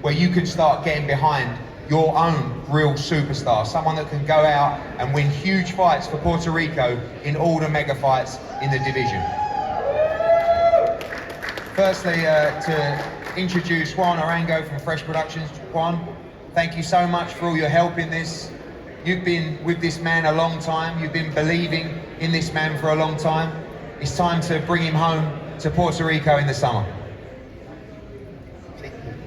where you can start getting behind your own real superstar, someone that can go out and win huge fights for Puerto Rico in all the mega fights in the division. Firstly, to introduce Juan Arango from Fresh Productions. Juan, thank you so much for all your help in this. You've been with this man a long time. You've been believing in this man for a long time. It's time to bring him home to Puerto Rico in the summer.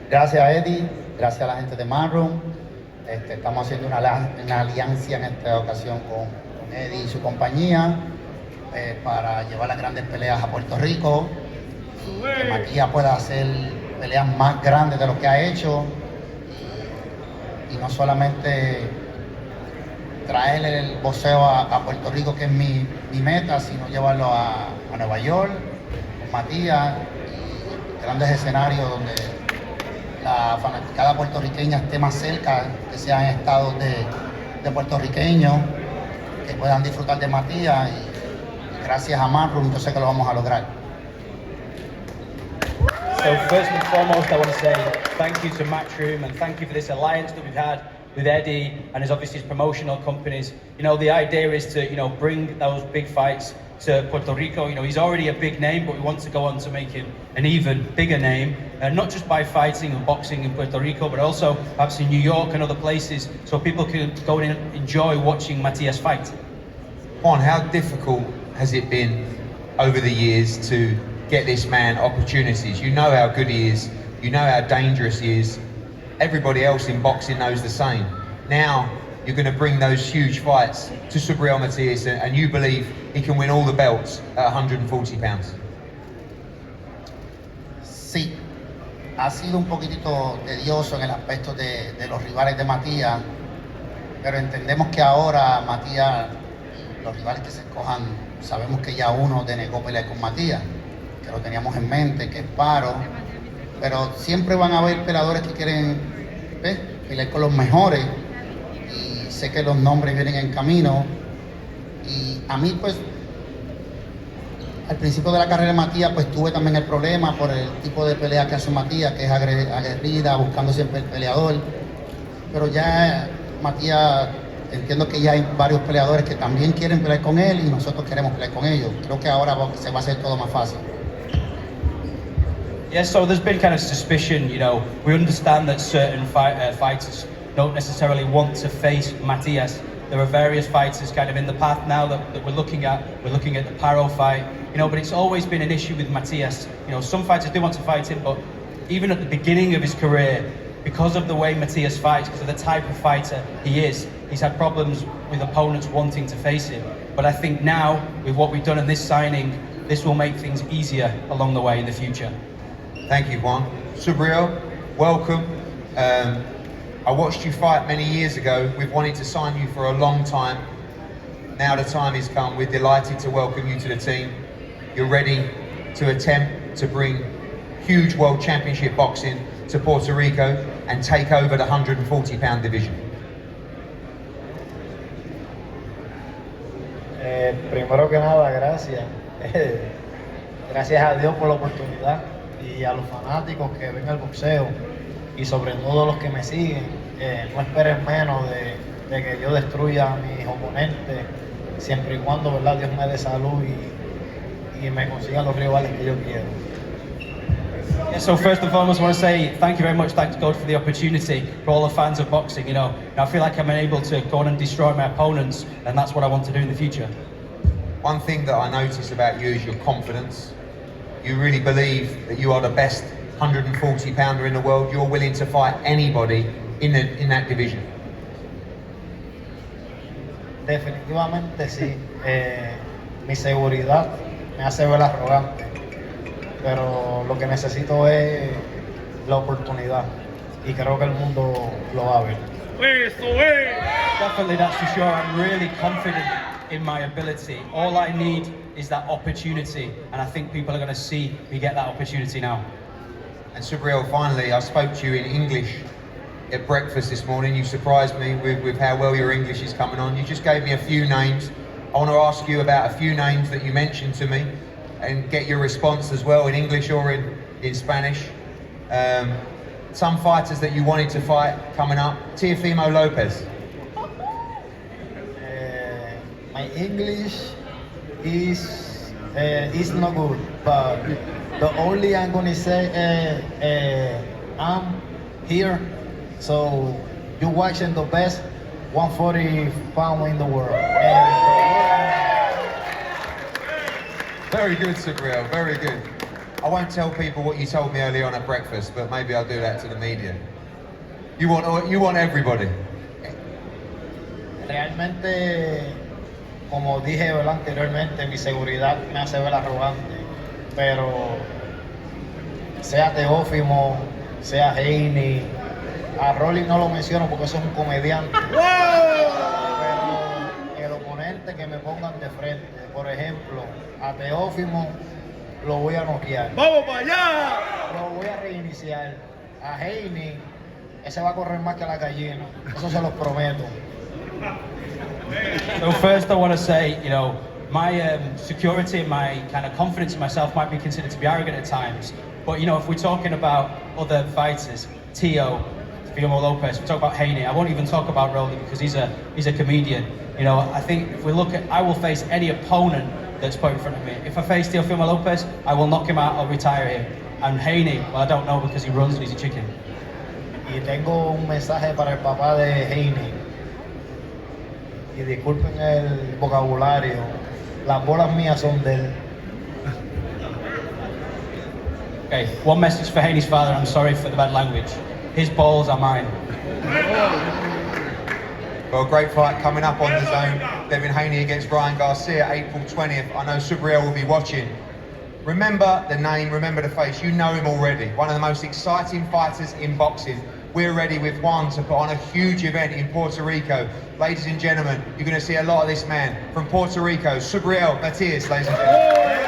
Gracias Eddie, gracias a la gente de Matchroom. Estamos haciendo una alianza en esta ocasión con Eddie y su compañía para llevar las grandes peleas a Puerto Rico. Que Matías pueda hacer peleas más grandes de lo que ha hecho y no solamente traer el boxeo a Puerto Rico, que es mi meta, sino llevarlo a Nueva York con Matías y grandes escenarios donde la fanaticada puertorriqueña esté más cerca, que sean estados de puertorriqueños que puedan disfrutar de Matías y gracias a Matchroom yo sé que lo vamos a lograr. So first and foremost, I want to say thank you to Matchroom and thank you for this alliance that we've had with Eddie and his obviously his promotional companies. You know, the idea is to, you know, bring those big fights to Puerto Rico. You know, he's already a big name, but we want to go on to make him an even bigger name, not just by fighting and boxing in Puerto Rico, but also perhaps in New York and other places, so people can go and enjoy watching Matias fight. Juan, how difficult has it been over the years to get this man opportunities? You know how good he is, you know how dangerous he is. Everybody else in boxing knows the same. Now you're going to bring those huge fights to Subriel Matias and you believe he can win all the belts at 140 pounds. Sí, ha sido un poquitito tedioso en el aspecto de los rivales de Matías, pero entendemos que ahora Matías, los rivales que se escojan, sabemos que ya uno denegó pelear con Matías, que lo teníamos en mente, que es Paro, pero siempre van a haber peleadores que quieren pelear con los mejores y sé que los nombres vienen en camino y a mí pues al principio de la carrera de Matías pues tuve también el problema por el tipo de pelea que hace Matías, que es aguerrida, buscando siempre el peleador, pero ya Matías entiendo que ya hay varios peleadores que también quieren pelear con él y nosotros queremos pelear con ellos. Creo que ahora se va a hacer todo más fácil. Yeah, so there's been kind of suspicion, you know, we understand that certain fighters don't necessarily want to face Matias. There are various fighters kind of in the path now that we're looking at. We're looking at the Paro fight, you know, but it's always been an issue with Matias. You know, some fighters do want to fight him, but even at the beginning of his career, because of the way Matias fights, because of the type of fighter he is, he's had problems with opponents wanting to face him. But I think now, with what we've done in this signing, this will make things easier along the way in the future. Thank you, Juan. Subriel, welcome. I watched you fight many years ago. We've wanted to sign you for a long time. Now the time has come. We're delighted to welcome you to the team. You're ready to attempt to bring huge world championship boxing to Puerto Rico and take over the 140-pound division. Primero que nada, gracias. Gracias a Dios por la oportunidad y a los fanáticos que ven el boxeo y sobre todo los que me siguen. No esperen menos de que yo destruya a mis oponentes, siempre y cuando, ¿verdad?, Dios me dé salud y me consiga los rivales que yo quiero. Yeah, so first and foremost, I want to say thank you very much, thanks God for the opportunity, for all the fans of boxing. You know, I feel like I'm able to go on and destroy my opponents, and that's what I want to do in the future. One thing that I notice about you is your confidence. You really believe that you are the best 140-pounder in the world. You're willing to fight anybody in that division. Definitivamente sí. Mi seguridad me hace ver arrogante, pero lo que necesito es la oportunidad y creo que el mundo lo va a ver. Definitely, that's for sure. I'm really confident in my ability. All I need is that opportunity, and I think people are going to see me get that opportunity now. And Subriel, finally, I spoke to you in English at breakfast this morning. You surprised me with how well your English is coming on. You just gave me a few names. I want to ask you about a few names that you mentioned to me and get your response as well in English or in Spanish. some fighters that you wanted to fight coming up. Teofimo Lopez. My English is not good, but the only I'm gonna say I'm here, so you watching the best 140 pound in the world. Very good, Subriel, very good. I won't tell people what you told me early on at breakfast, but maybe I'll do that to the media. You want everybody. Realmente, como dije, ¿verdad? Anteriormente, mi seguridad me hace ver arrogante, pero sea Teófimo, sea Hearn, a Rolly no lo menciono porque eso es un comediante, pero el oponente que me pongan de frente, por ejemplo, a Teófimo lo voy a noquear. ¡Vamos para allá! Lo voy a reiniciar. A Hearn, ese va a correr más que la gallina, eso se los prometo. So first I want to say, you know, my security and my kind of confidence in myself might be considered to be arrogant at times. But, you know, if we're talking about other fighters, Teo, Teofimo Lopez, we talk about Hearn, I won't even talk about Rolly because he's a comedian. You know, I think if we look at, I will face any opponent that's put in front of me. If I face Teofimo Lopez, I will knock him out or retire him. And Hearn, well, I don't know because he runs and he's a chicken. Y tengo un mensaje para el papá de Hearn. Y disculpen el vocabulario, las bolas mías son de él. Okay, one message for Hearn's father, I'm sorry for the bad language. His balls are mine. Well, great fight coming up on DAZN. Devin Haney against Ryan Garcia, April 20th. I know Subriel will be watching. Remember the name, remember the face. You know him already. One of the most exciting fighters in boxing. We're ready with Juan to put on a huge event in Puerto Rico. Ladies and gentlemen, you're going to see a lot of this man from Puerto Rico, Subriel Matias, ladies and gentlemen.